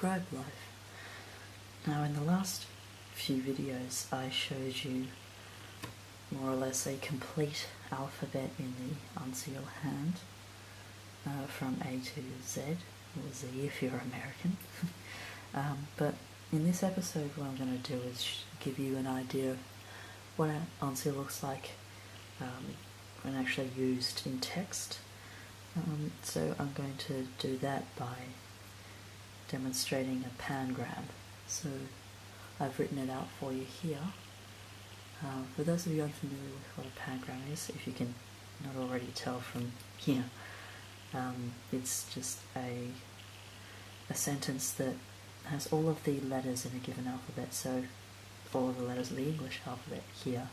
Scribe Life. Now in the last few videos I showed you more or less a complete alphabet in the Uncial hand, from A to Z, or Z if you're American. But in this episode what I'm going to do is give you an idea of what an Uncial looks like when actually used in text. So I'm going to do that by demonstrating a Pangram. So I've written it out for you here. For those of you unfamiliar with what a Pangram is, if you can not already tell from here, it's just a sentence that has all of the letters in a given alphabet, so all of the letters of the English alphabet here.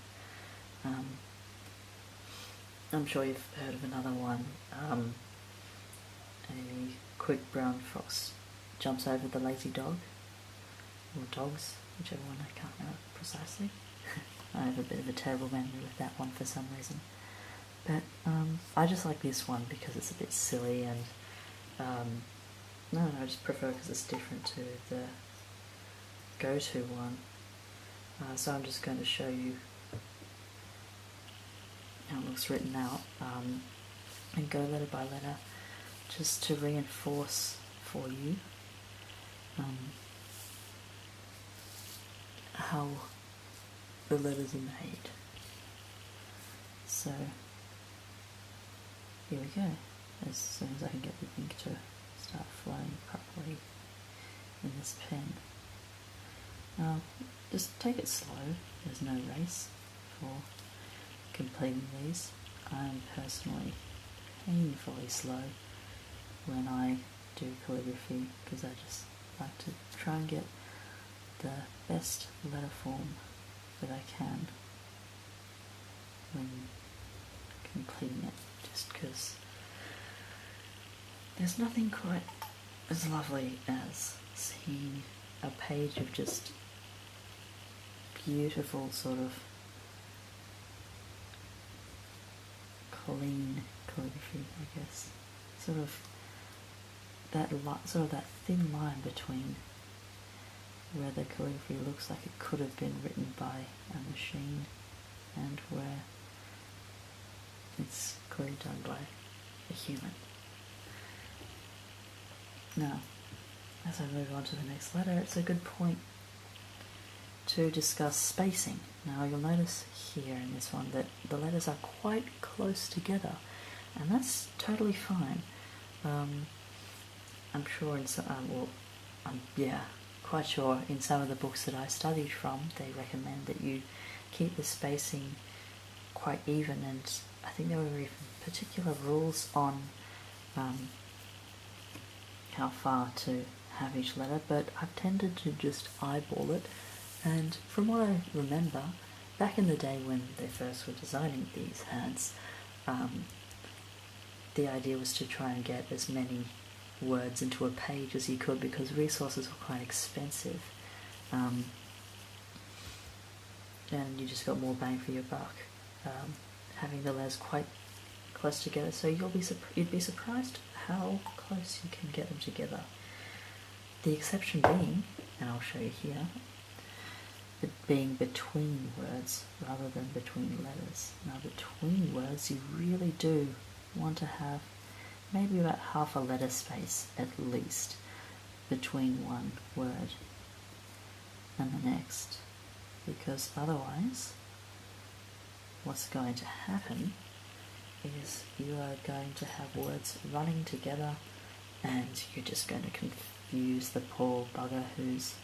I'm sure you've heard of another one. A quick brown fox jumps over the lazy dog, or dogs, whichever one, I can't remember precisely. I have a bit of a terrible memory with that one for some reason. But I just like this one because it's a bit silly, and I just prefer because it's different to the go-to one. So I'm just going to show you how it looks written out, and go letter by letter just to reinforce for you how the letters are made. So here we go, as soon as I can get the ink to start flowing properly in this pen. Just take it slow, there's no race for completing these. I'm personally painfully slow when I do calligraphy because I just like to try and get the best letter form that I can when completing it, just because there's nothing quite as lovely as seeing a page of just beautiful sort of clean calligraphy, I guess. Sort of that thin line between where the calligraphy looks like it could have been written by a machine and where it's clearly done by a human. Now, as I move on to the next letter, it's a good point to discuss spacing. Now you'll notice here in this one that the letters are quite close together, and that's totally fine. I'm sure in some, quite sure in some of the books that I studied from, they recommend that you keep the spacing quite even, and I think there were even particular rules on how far to have each letter, but I've tended to just eyeball it. And from what I remember, back in the day when they first were designing these hands, the idea was to try and get as many words into a page as you could because resources were quite expensive, and you just got more bang for your buck having the letters quite close together. So you'd be surprised how close you can get them together. The exception being, and I'll show you here, it being between words rather than between letters. Now between words you really do want to have maybe about half a letter space at least between one word and the next, because otherwise what's going to happen is you are going to have words running together and you're just going to confuse the poor bugger who's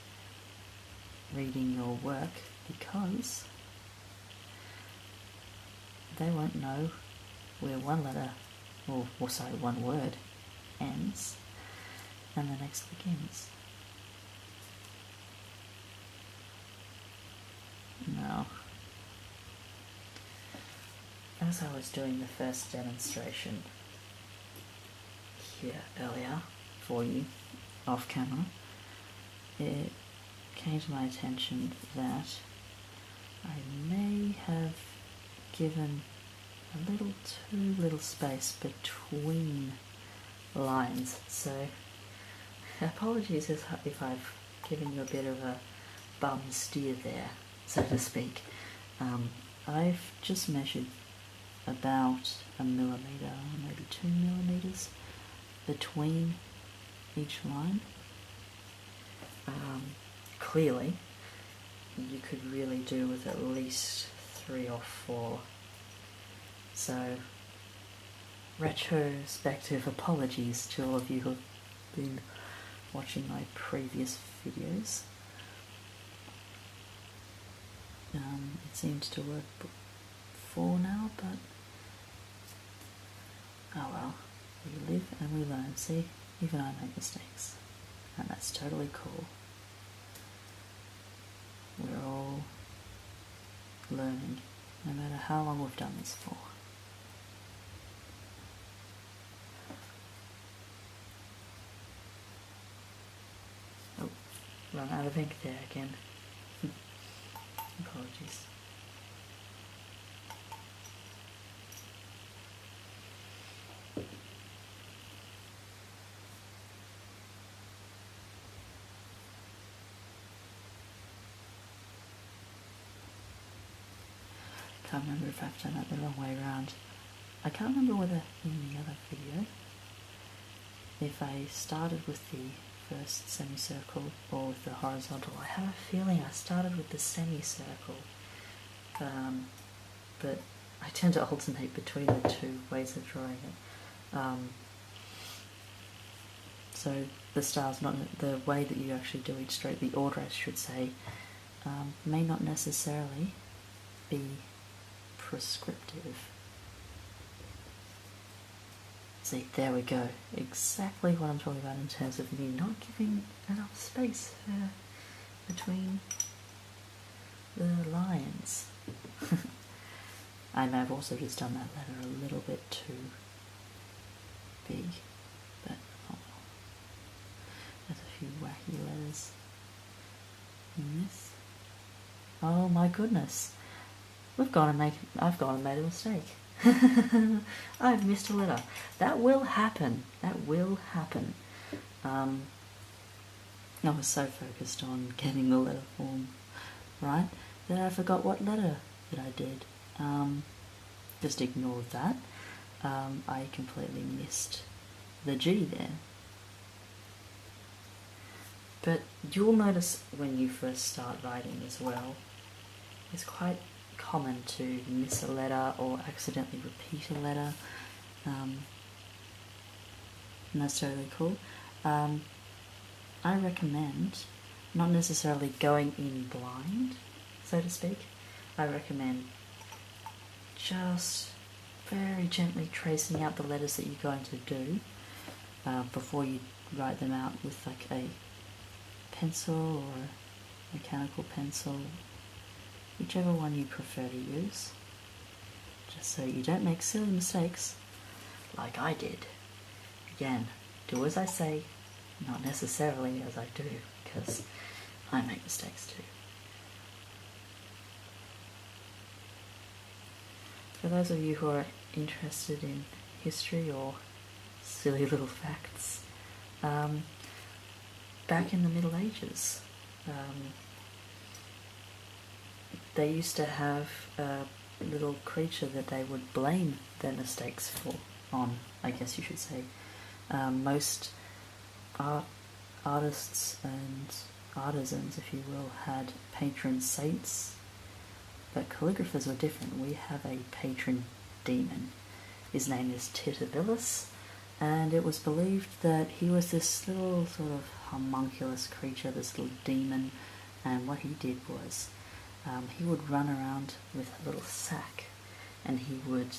reading your work, because they won't know where one letter, or one word ends and the next begins. Now, as I was doing the first demonstration here earlier for you off camera, it came to my attention that I may have given a little too little space between lines. So apologies if I've given you a bit of a bum steer there, so to speak. I've just measured about 1 millimetre, maybe 2 millimetres between each line. Clearly, you could really do with at least 3 or 4. So, retrospective apologies to all of you who have been watching my previous videos. It seems to work before now, but oh well, we live and we learn. See, even I make mistakes, and that's totally cool. We're all learning, no matter how long we've done this for. Oh, run out of ink there again. Apologies. Can't remember if I've done that the wrong way around. I can't remember whether in the other video if I started with the first semicircle or with the horizontal. I have a feeling I started with the semicircle, but I tend to alternate between the two ways of drawing it. So the style's not the way that you actually do each stroke, the order I should say, may not necessarily be prescriptive. See, there we go. Exactly what I'm talking about in terms of me not giving enough space between the lines. I may have also just done that letter a little bit too big, but oh well. There's a few wacky letters in this. Oh my goodness. I've gone and made a mistake. I've missed a letter. That will happen. That will happen. I was so focused on getting the letter form right that I forgot what letter that I did. Just ignore that. I completely missed the G there. But you'll notice when you first start writing as well, it's quite common to miss a letter or accidentally repeat a letter, and that's totally cool. I recommend not necessarily going in blind, so to speak. I recommend just very gently tracing out the letters that you're going to do before you write them out with like a pencil or a mechanical pencil, whichever one you prefer to use, just so you don't make silly mistakes like I did. Again, do as I say, not necessarily as I do, because I make mistakes too. For those of you who are interested in history or silly little facts, back in the Middle Ages, they used to have a little creature that they would blame their mistakes on, I guess you should say. Most artists and artisans, if you will, had patron saints, but calligraphers were different. We have a patron demon. His name is Titabilis, and it was believed that he was this little sort of homunculus creature, this little demon, and what he did was he would run around with a little sack, and he would,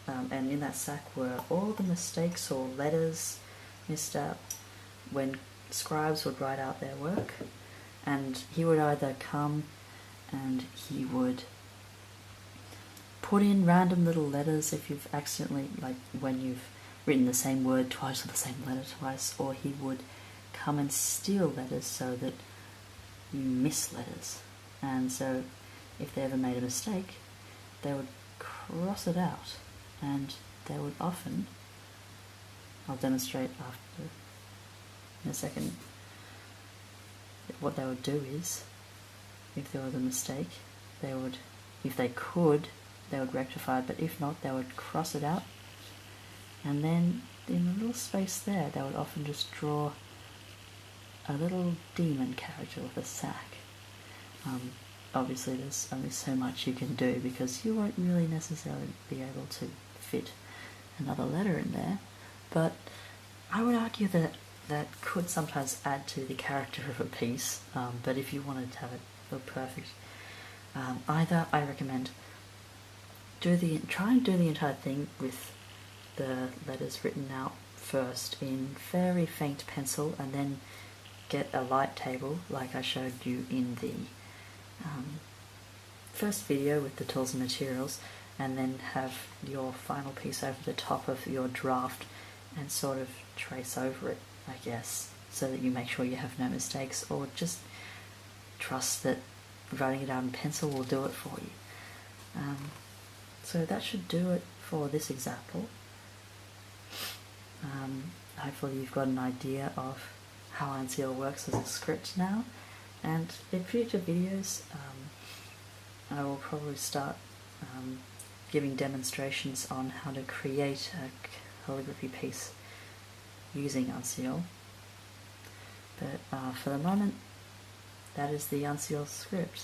and in that sack were all the mistakes or letters missed out when scribes would write out their work, and he would either come and he would put in random little letters if you've accidentally, like when you've written the same word twice or the same letter twice, or he would come and steal letters so that you miss letters. And so if they ever made a mistake, they would cross it out, and they would often, I'll demonstrate after in a second, what they would do is, if there was a mistake, they would, if they could, they would rectify it, but if not, they would cross it out, and then in the little space there, they would often just draw a little demon character with a sack. Obviously there's only so much you can do because you won't really necessarily be able to fit another letter in there, but I would argue that that could sometimes add to the character of a piece, but if you wanted to have it look perfect, either I recommend try and do the entire thing with the letters written out first in very faint pencil, and then get a light table like I showed you in the first video with the tools and materials, and then have your final piece over the top of your draft and sort of trace over it, I guess, so that you make sure you have no mistakes, or just trust that writing it out in pencil will do it for you. So that should do it for this example. Hopefully you've got an idea of how Uncial works as a script now, and in future videos I will probably start giving demonstrations on how to create a calligraphy piece using Uncial. But for the moment, that is the Uncial script.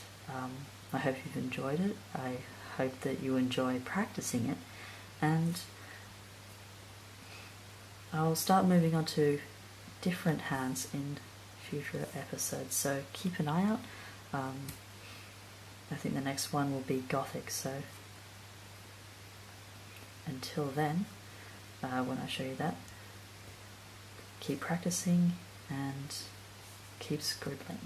I hope you've enjoyed it. I hope that you enjoy practicing it, and I'll start moving on to different hands in future episodes, so keep an eye out. I think the next one will be Gothic, so until then, when I show you that, keep practicing and keep scribbling.